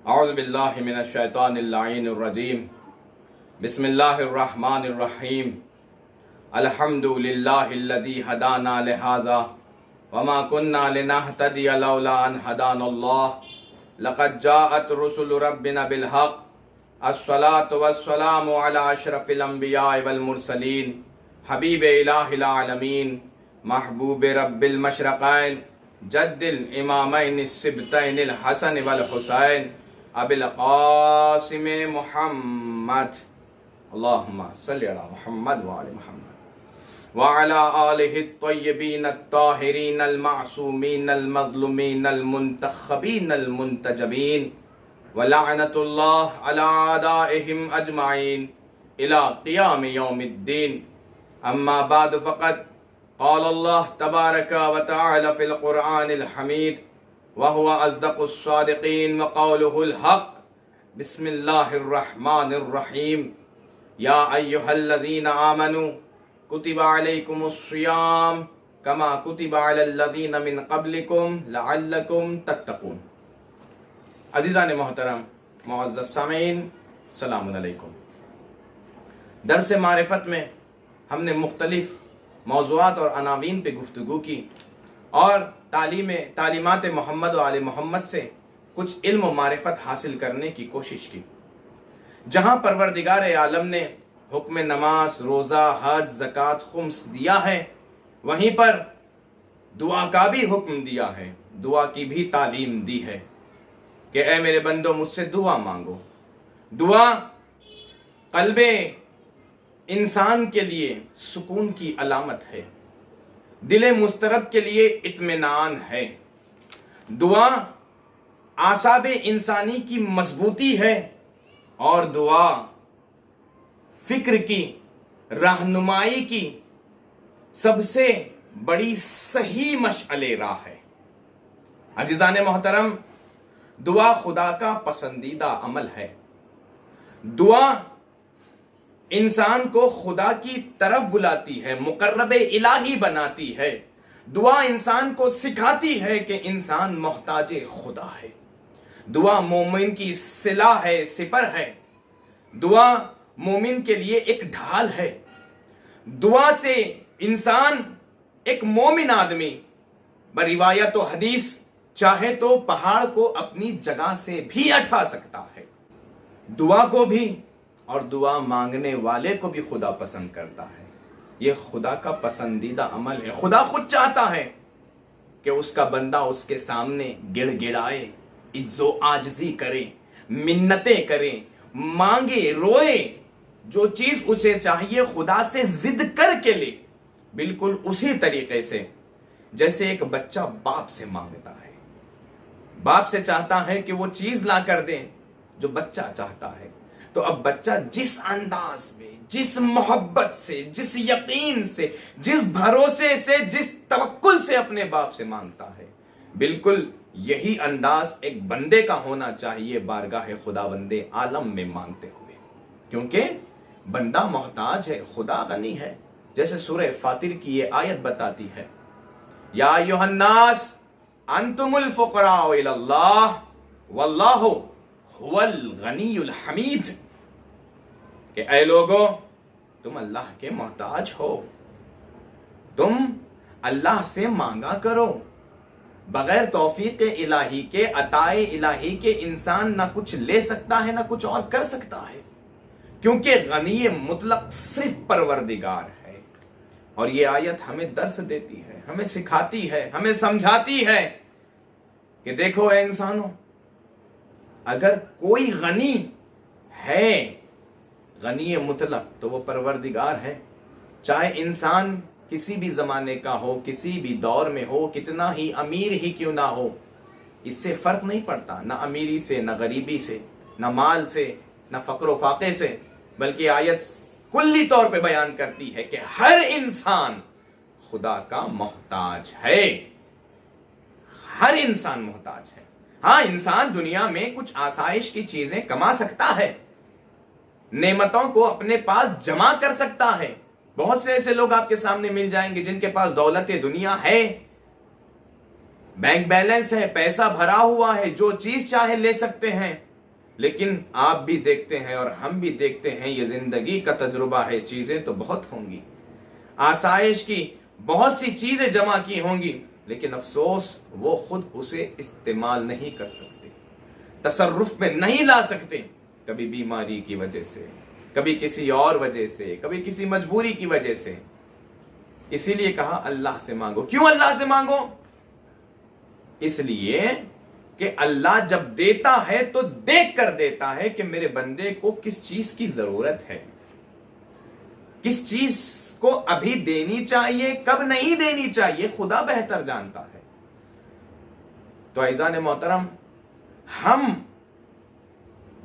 اعوذ باللہ من الشیطان اللعین الرجیم بسم اللہ الرحمن الرحیم الحمد للہ الذی ہدانا لہذا وما كنا لنہتدی لولا ان ہدانا اللہ لقد جاءت رسل ربنا بالحق الصلاة والسلام علی اشرف الانبیاء والمرسلین حبیب الہ العالمین محبوب رب المشرقین جد الامامین السبتین الحسن والحسین ابی القاسم محمد اللہم صلی علی محمد وعلی محمد وعلی آلہ الطیبین الطاہرین المعصومین المظلومین المنتخبین المنتجبین ولعنت اللہ علی اعدائہم اجمعین الى قیام یوم الدین. اما بعد فقد قال اللہ تبارک و تعالی فی القرآن الحمید وهو اصدق الصادقین وقولہ الحق. بسم اللہ الرحمن الرحیم. یا ایہا الذین آمنوا کتب علیکم الصیام کما کتب علی الذین من قبلکم لعلکم تتقون. عزیزان محترم معزز سامعین، السلام علیکم. درس معرفت میں ہم نے مختلف موضوعات اور عناوین پہ گفتگو کی اور تعلیمات محمد و آل محمد سے کچھ علم و معرفت حاصل کرنے کی کوشش کی. جہاں پروردگار عالم نے حکم نماز، روزہ، حج، زکوٰۃ، خمس دیا ہے، وہیں پر دعا کا بھی حکم دیا ہے، دعا کی بھی تعلیم دی ہے کہ اے میرے بندو مجھ سے دعا مانگو. دعا قلب انسان کے لیے سکون کی علامت ہے، دل مضطرب کے لیے اطمینان ہے. دعا اعصاب انسانی کی مضبوطی ہے اور دعا فکر کی رہنمائی کی سب سے بڑی صحیح مشعل راہ ہے. عزیزان محترم، دعا خدا کا پسندیدہ عمل ہے. دعا انسان کو خدا کی طرف بلاتی ہے، مقرب الہی بناتی ہے. دعا انسان کو سکھاتی ہے کہ انسان محتاج خدا ہے. دعا مومن کی سلاح ہے، سپر ہے. دعا مومن کے لیے ایک ڈھال ہے. دعا سے انسان ایک مومن آدمی بروایت و حدیث چاہے تو پہاڑ کو اپنی جگہ سے بھی اٹھا سکتا ہے. دعا کو بھی اور دعا مانگنے والے کو بھی خدا پسند کرتا ہے. یہ خدا کا پسندیدہ عمل ہے. خدا خود چاہتا ہے کہ اس کا بندہ اس کے سامنے گڑ گڑائے، عجز و عاجزی کرے، منتیں کرے، مانگے، روئے. جو چیز اسے چاہیے خدا سے ضد کر کے لے، بالکل اسی طریقے سے جیسے ایک بچہ باپ سے مانگتا ہے. باپ سے چاہتا ہے کہ وہ چیز لا کر دے جو بچہ چاہتا ہے. تو اب بچہ جس انداز میں، جس محبت سے، جس یقین سے، جس بھروسے سے، جس توکل سے اپنے باپ سے مانگتا ہے، بالکل یہی انداز ایک بندے کا ہونا چاہیے بارگاہ خداوند عالم میں مانگتے ہوئے. کیونکہ بندہ محتاج ہے، خدا غنی ہے. جیسے سورہ فاطر کی یہ آیت بتاتی ہے، یا ایھا الناس انتم الفقراء الی اللہ واللہ هو الغنی الحمید. کہ اے لوگو تم اللہ کے محتاج ہو، تم اللہ سے مانگا کرو. بغیر توفیق الہی کے، عطائے الہی کے انسان نہ کچھ لے سکتا ہے نہ کچھ اور کر سکتا ہے، کیونکہ غنی مطلق صرف پروردگار ہے. اور یہ آیت ہمیں درس دیتی ہے، ہمیں سکھاتی ہے، ہمیں سمجھاتی ہے کہ دیکھو اے انسانوں، اگر کوئی غنی ہے، غنی مطلق، تو وہ پروردگار ہے. چاہے انسان کسی بھی زمانے کا ہو، کسی بھی دور میں ہو، کتنا ہی امیر ہی کیوں نہ ہو، اس سے فرق نہیں پڑتا، نہ امیری سے، نہ غریبی سے، نہ مال سے، نہ فقر و فاقے سے. بلکہ آیت کلی طور پہ بیان کرتی ہے کہ ہر انسان خدا کا محتاج ہے. ہر انسان محتاج ہے. ہاں، انسان دنیا میں کچھ آسائش کی چیزیں کما سکتا ہے، نعمتوں کو اپنے پاس جمع کر سکتا ہے. بہت سے ایسے لوگ آپ کے سامنے مل جائیں گے جن کے پاس دولت دنیا ہے، بینک بیلنس ہے، پیسہ بھرا ہوا ہے، جو چیز چاہے لے سکتے ہیں، لیکن آپ بھی دیکھتے ہیں اور ہم بھی دیکھتے ہیں، یہ زندگی کا تجربہ ہے، چیزیں تو بہت ہوں گی، آسائش کی بہت سی چیزیں جمع کی ہوں گی، لیکن افسوس وہ خود اسے استعمال نہیں کر سکتے، تصرف میں نہیں لا سکتے، کبھی بیماری کی وجہ سے، کبھی کسی اور وجہ سے، کبھی کسی مجبوری کی وجہ سے۔ اسی لیے کہا اللہ سے مانگو۔ کیوں اللہ سے مانگو؟ اس لیے کہ اللہ جب دیتا ہے تو دیکھ کر دیتا ہے کہ میرے بندے کو کس چیز کی ضرورت ہے، کس چیز کو ابھی دینی چاہیے، کب نہیں دینی چاہیے، خدا بہتر جانتا ہے۔ تو اعزان محترم، ہم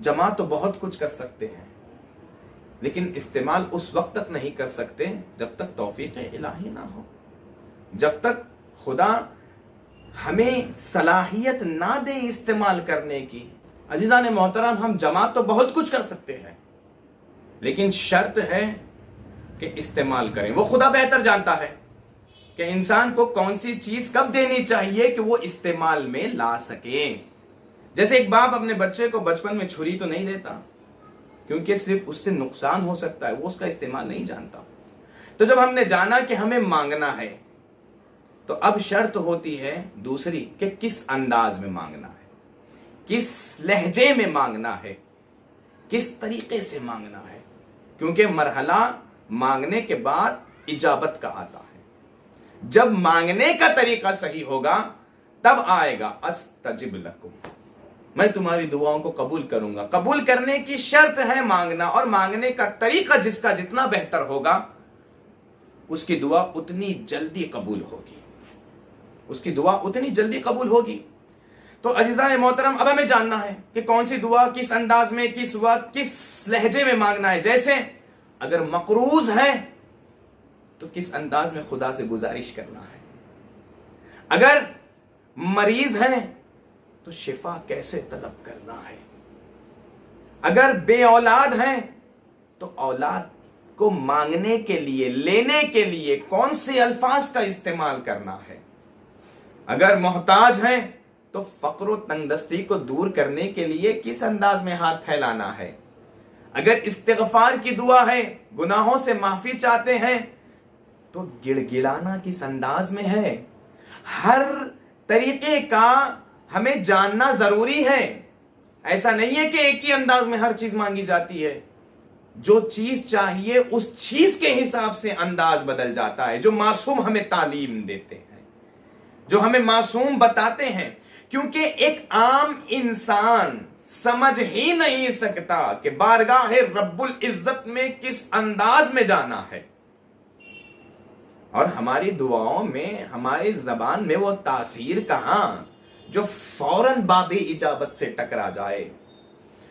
جمع تو بہت کچھ کر سکتے ہیں، لیکن استعمال اس وقت تک نہیں کر سکتے جب تک توفیق الہی نہ ہو، جب تک خدا ہمیں صلاحیت نہ دے استعمال کرنے کی۔ عزیزان محترم، ہم جمع تو بہت کچھ کر سکتے ہیں، لیکن شرط ہے کہ استعمال کریں۔ وہ خدا بہتر جانتا ہے کہ انسان کو کون سی چیز کب دینی چاہیے کہ وہ استعمال میں لا سکے۔ جیسے ایک باپ اپنے بچے کو بچپن میں چھری تو نہیں دیتا، کیونکہ صرف اس سے نقصان ہو سکتا ہے، وہ اس کا استعمال نہیں جانتا۔ تو جب ہم نے جانا کہ ہمیں مانگنا ہے، تو اب شرط ہوتی ہے دوسری کہ کس انداز میں مانگنا ہے، کس لہجے میں مانگنا ہے، کس طریقے سے مانگنا ہے، کیونکہ مرحلہ مانگنے کے بعد اجابت کا آتا ہے۔ جب مانگنے کا طریقہ صحیح ہوگا تب آئے گا استجب لکم، میں تمہاری دعاؤں کو قبول کروں گا۔ قبول کرنے کی شرط ہے مانگنا، اور مانگنے کا طریقہ جس کا جتنا بہتر ہوگا اس کی دعا اتنی جلدی قبول ہوگی، اس کی دعا اتنی جلدی قبول ہوگی۔ تو عزیزان محترم، اب ہمیں جاننا ہے کہ کون سی دعا کس انداز میں، کس وقت، کس لہجے میں مانگنا ہے۔ جیسے اگر مقروض ہے تو کس انداز میں خدا سے گزارش کرنا ہے، اگر مریض ہے تو شفا کیسے طلب کرنا ہے، اگر بے اولاد ہیں تو اولاد کو مانگنے کے لیے، لینے کے لیے کون سے الفاظ کا استعمال کرنا ہے، اگر محتاج ہیں تو فقر و تنگدستی کو دور کرنے کے لیے کس انداز میں ہاتھ پھیلانا ہے، اگر استغفار کی دعا ہے، گناہوں سے معافی چاہتے ہیں تو گڑ گڑانا کس انداز میں ہے۔ ہر طریقے کا ہمیں جاننا ضروری ہے۔ ایسا نہیں ہے کہ ایک ہی انداز میں ہر چیز مانگی جاتی ہے، جو چیز چاہیے اس چیز کے حساب سے انداز بدل جاتا ہے، جو معصوم ہمیں تعلیم دیتے ہیں، جو ہمیں معصوم بتاتے ہیں، کیونکہ ایک عام انسان سمجھ ہی نہیں سکتا کہ بارگاہ رب العزت میں کس انداز میں جانا ہے۔ اور ہماری دعاؤں میں، ہماری زبان میں وہ تاثیر کہاں جو فوراً باب اجابت سے ٹکرا جائے،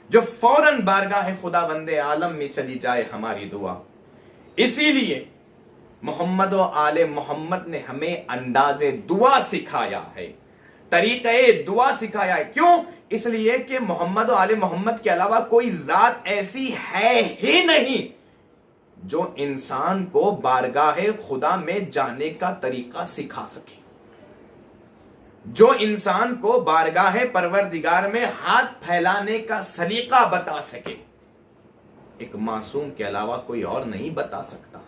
جو فوراً بارگاہ خدا بند عالم میں چلی جائے ہماری دعا۔ اسی لیے محمد و آل محمد نے ہمیں انداز دعا سکھایا ہے، طریقہ دعا سکھایا ہے۔ کیوں؟ اس لیے کہ محمد و آل محمد کے علاوہ کوئی ذات ایسی ہے ہی نہیں جو انسان کو بارگاہ خدا میں جانے کا طریقہ سکھا سکے، جو انسان کو بارگاہ پروردگار میں ہاتھ پھیلانے کا سلیقہ بتا سکے، ایک معصوم کے علاوہ کوئی اور نہیں بتا سکتا،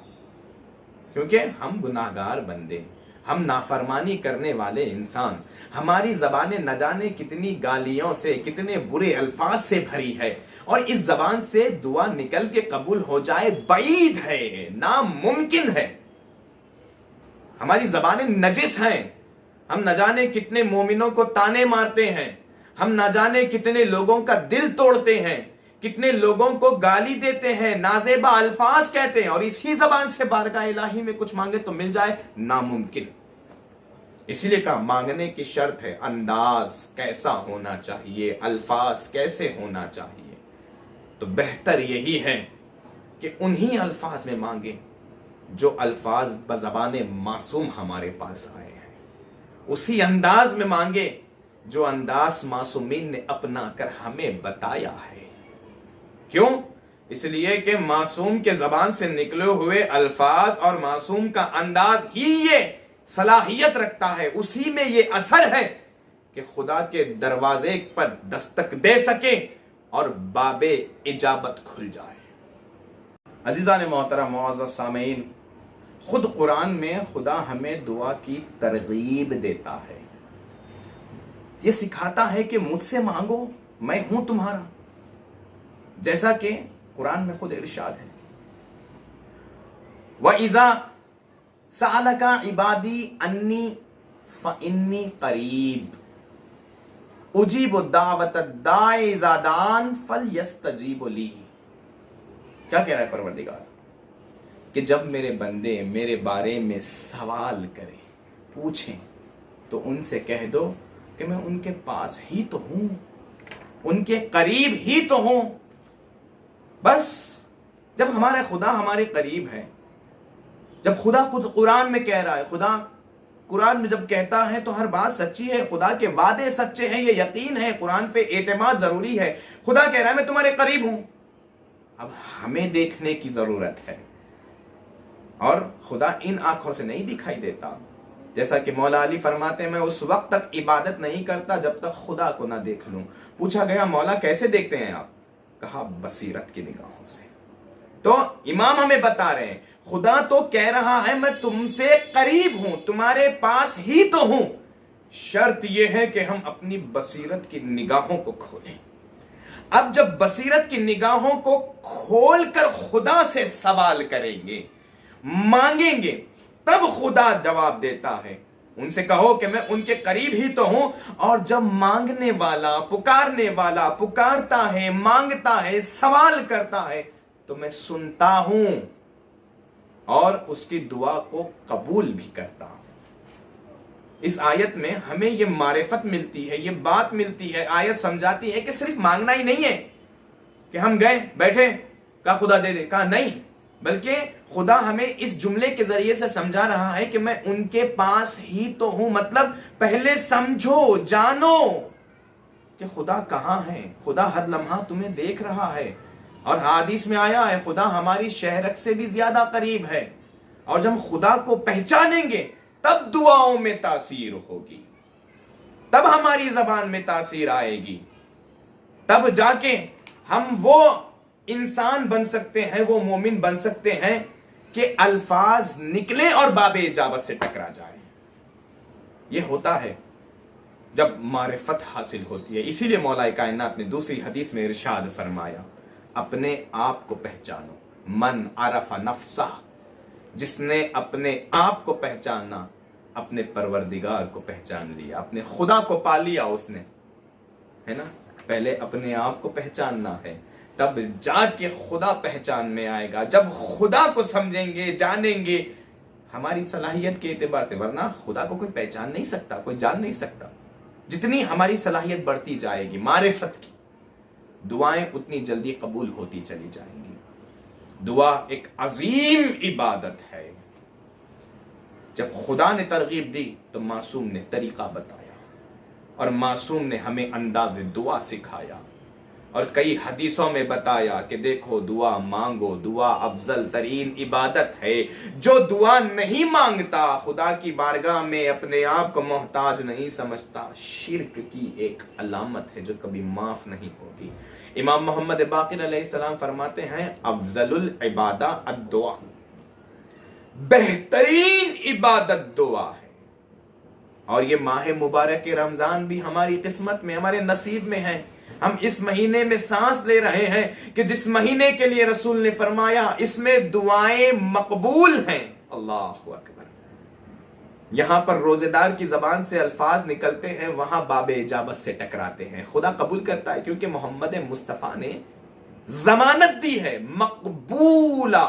کیونکہ ہم گناہگار بندے، ہم نافرمانی کرنے والے انسان، ہماری زبانیں نہ جانے کتنی گالیوں سے، کتنے برے الفاظ سے بھری ہے، اور اس زبان سے دعا نکل کے قبول ہو جائے بعید ہے، ناممکن ہے۔ ہماری زبانیں نجس ہیں، ہم نہ جانے کتنے مومنوں کو تانے مارتے ہیں، ہم نہ جانے کتنے لوگوں کا دل توڑتے ہیں، کتنے لوگوں کو گالی دیتے ہیں، نازیبا الفاظ کہتے ہیں، اور اسی زبان سے بارگاہ الہی میں کچھ مانگے تو مل جائے، ناممکن۔ اسی لیے کہا مانگنے کی شرط ہے انداز کیسا ہونا چاہیے، الفاظ کیسے ہونا چاہیے۔ تو بہتر یہی ہے کہ انہی الفاظ میں مانگیں جو الفاظ بزبان معصوم ہمارے پاس آئے ہیں، اسی انداز میں مانگے جو انداز معصومین نے اپنا کر ہمیں بتایا ہے۔ کیوں؟ اس لیے کہ معصوم کے زبان سے نکلے ہوئے الفاظ اور معصوم کا انداز ہی یہ صلاحیت رکھتا ہے، اسی میں یہ اثر ہے کہ خدا کے دروازے پر دستک دے سکے، اور باب اجابت کھل جائے۔ عزیزان محترم معزز سامعین، خود قرآن میں خدا ہمیں دعا کی ترغیب دیتا ہے، یہ سکھاتا ہے کہ مجھ سے مانگو، میں ہوں تمہارا، جیسا کہ قرآن میں خود ارشاد ہے وَإِذَا سَأَلَكَ عِبَادِي عَنِّي فَإِنِّي قَرِيبٌ اجیب دعوت الداع اذا دعان فلیستجیبوا لی۔ کیا کہہ رہا ہے پروردگار کہ جب میرے بندے میرے بارے میں سوال کریں، پوچھیں، تو ان سے کہہ دو کہ میں ان کے پاس ہی تو ہوں، ان کے قریب ہی تو ہوں۔ بس جب ہمارا خدا ہمارے قریب ہے، جب خدا خود قرآن میں کہہ رہا ہے، خدا قرآن میں جب کہتا ہے تو ہر بات سچی ہے، خدا کے وعدے سچے ہیں، یہ یقین ہے، قرآن پہ اعتماد ضروری ہے۔ خدا کہہ رہا ہے میں تمہارے قریب ہوں، اب ہمیں دیکھنے کی ضرورت ہے، اور خدا ان آنکھوں سے نہیں دکھائی دیتا، جیسا کہ مولا علی فرماتے ہیں میں اس وقت تک عبادت نہیں کرتا جب تک خدا کو نہ دیکھ لوں۔ پوچھا گیا مولا کیسے دیکھتے ہیں آپ؟ کہا بصیرت کی نگاہوں سے۔ تو امام ہمیں بتا رہے ہیں خدا تو کہہ رہا ہے میں تم سے قریب ہوں، تمہارے پاس ہی تو ہوں، شرط یہ ہے کہ ہم اپنی بصیرت کی نگاہوں کو کھولیں۔ اب جب بصیرت کی نگاہوں کو کھول کر خدا سے سوال کریں گے، مانگیں گے، تب خدا جواب دیتا ہے۔ ان سے کہو کہ میں ان کے قریب ہی تو ہوں، اور جب مانگنے والا پکارنے والا پکارتا ہے، مانگتا ہے، سوال کرتا ہے تو میں سنتا ہوں اور اس کی دعا کو قبول بھی کرتا ہوں۔ اس آیت میں ہمیں یہ معرفت ملتی ہے، یہ بات ملتی ہے، آیت سمجھاتی ہے کہ صرف مانگنا ہی نہیں ہے کہ ہم گئے بیٹھے کہا خدا دے دے، کہا نہیں، بلکہ خدا ہمیں اس جملے کے ذریعے سے سمجھا رہا ہے کہ میں ان کے پاس ہی تو ہوں، مطلب پہلے سمجھو، جانو کہ خدا کہاں ہے، خدا ہر لمحہ تمہیں دیکھ رہا ہے، اور حدیث میں آیا ہے خدا ہماری شہرت سے بھی زیادہ قریب ہے، اور جب ہم خدا کو پہچانیں گے تب دعاؤں میں تاثیر ہوگی، تب ہماری زبان میں تاثیر آئے گی، تب جا کے ہم وہ انسان بن سکتے ہیں، وہ مومن بن سکتے ہیں کہ الفاظ نکلے اور باب اجابت سے ٹکرا جائے۔ یہ ہوتا ہے جب معرفت حاصل ہوتی ہے۔ اسی لیے مولا کائنات نے دوسری حدیث میں ارشاد فرمایا اپنے آپ کو پہچانو، من عرف نفسہ، جس نے اپنے آپ کو پہچانا اپنے پروردگار کو پہچان لیا، اپنے خدا کو پا لیا اس نے، ہے نا۔ پہلے اپنے آپ کو پہچاننا ہے، تب جا کے خدا پہچان میں آئے گا۔ جب خدا کو سمجھیں گے، جانیں گے ہماری صلاحیت کے اعتبار سے، ورنہ خدا کو کوئی پہچان نہیں سکتا، کوئی جان نہیں سکتا۔ جتنی ہماری صلاحیت بڑھتی جائے گی معرفت کی، دعائیں اتنی جلدی قبول ہوتی چلی جائیں گی۔ دعا ایک عظیم عبادت ہے۔ جب خدا نے ترغیب دی تو معصوم نے طریقہ بتایا، اور معصوم نے ہمیں انداز دعا سکھایا، اور کئی حدیثوں میں بتایا کہ دیکھو دعا مانگو، دعا افضل ترین عبادت ہے۔ جو دعا نہیں مانگتا، خدا کی بارگاہ میں اپنے آپ کو محتاج نہیں سمجھتا، شرک کی ایک علامت ہے جو کبھی معاف نہیں ہوگی۔ امام محمد باقر علیہ السلام فرماتے ہیں افضل العبادہ الدعا، بہترین عبادت دعا ہے۔ اور یہ ماہ مبارک رمضان بھی ہماری قسمت میں، ہمارے نصیب میں ہے۔ ہم اس مہینے میں سانس لے رہے ہیں کہ جس مہینے کے لیے رسول نے فرمایا اس میں دعائیں مقبول ہیں۔ اللہ اکبر۔ یہاں پر روزے دار کی زبان سے الفاظ نکلتے ہیں، وہاں باب اجابت سے ٹکراتے ہیں۔ خدا قبول کرتا ہے کیونکہ محمد مصطفیٰ نے ضمانت دی ہے، مقبولہ،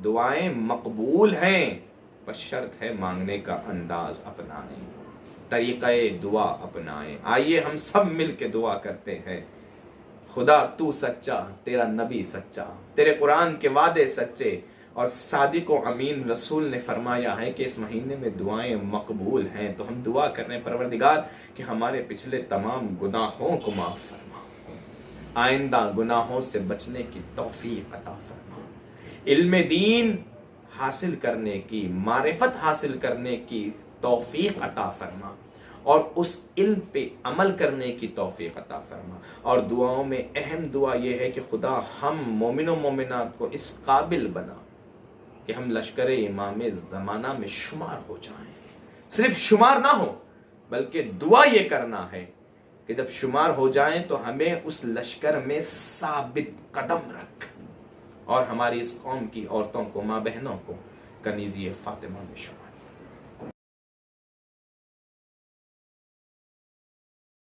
دعائیں مقبول ہیں، بس شرط ہے مانگنے کا انداز اپنائیں، طریقہ دعا اپنائیں۔ آئیے ہم سب مل کے دعا کرتے ہیں، خدا تو سچا، تیرا نبی سچا، تیرے قرآن کے وعدے سچے، اور صادق و امین رسول نے فرمایا ہے کہ اس مہینے میں دعائیں مقبول ہیں۔ تو ہم دعا کر رہے ہیں پروردگار کہ ہمارے پچھلے تمام گناہوں کو معاف فرما، آئندہ گناہوں سے بچنے کی توفیق عطا فرما، علم دین حاصل کرنے کی، معرفت حاصل کرنے کی توفیق عطا فرما، اور اس علم پہ عمل کرنے کی توفیق عطا فرما. اور دعاؤں میں اہم دعا یہ ہے کہ خدا ہم مومن و مومنات کو اس قابل بنا کہ ہم لشکر امام زمانہ میں شمار ہو جائیں. صرف شمار نہ ہو بلکہ دعا یہ کرنا ہے کہ جب شمار ہو جائیں تو ہمیں اس لشکر میں ثابت قدم رکھ، اور ہماری اس قوم کی عورتوں کو، ماں بہنوں کو کنیزی فاطمہ میں شمار